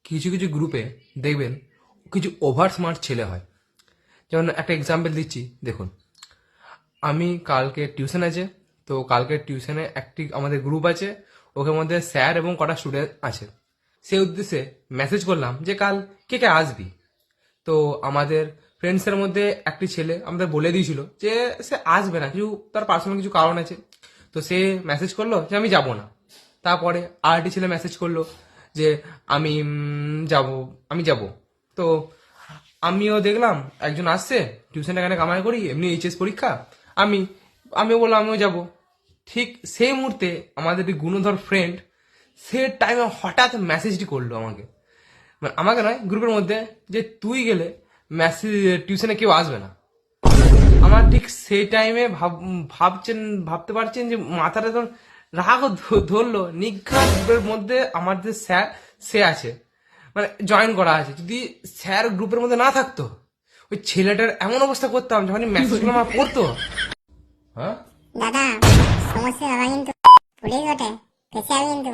কিছু কিছু গ্রুপে দেখবেন কিছু ওভার স্মার্ট ছেলে হয়। যেমন একটা এক্সাম্পল দিচ্ছি, দেখুন, আমি কালকে টিউশন আছে, তো কালকে টিউশনে একটি আমাদের গ্রুপ আছে, ওখানের মধ্যে স্যার এবং কটা স্টুডেন্ট আছে। সেই উদ্দেশ্যে মেসেজ করলাম যে কাল কে কে আসবি। তো আমাদের ফ্রেন্ডসের মধ্যে একটি ছেলে আমাদের বলে দিয়েছিল যে সে আসবে না, কিছু তার পার্সোনাল কিছু কারণ আছে। তো সে মেসেজ করলো যে আমি যাব না। তারপরে আরেকটি ছেলে মেসেজ করলো যে আমি যাব, আমি যাব। তো আমিও দেখলাম একজন আসছে, টিউশন এখানে কামাই করি, এমনি এইচএস পরীক্ষা, আমি আমিও বললাম আমিও যাব। ঠিক সেই মুহূর্তে আমাদের এই গুণধর ফ্রেন্ড সে টাইমে হঠাৎ মেসেজটি করলো আমাকে, মানে আমাকে নয়, গ্রুপের মধ্যে, যে তুই গেলে মেসেজ টিউশনে কেউ আসবে না। আমার ঠিক সেই টাইমে ভাবতে পারছেন যে মাথাটা তখন রাগ ধরলো। নিঘাত গ্রুপের মধ্যে আমাদের স্যার সে আছে, মানে জয়েন করা আছে। যদি স্যার গ্রুপের মধ্যে না থাকতো, ওই ছেলেটার এমন অবস্থা করতাম যখন মেসেজগুলো আমার পড়তো। হ্যাঁ দাদা, সমস্যা হবে কিন্তু, পুলিশ ওঠে, ফেসে যাবে কিন্তু।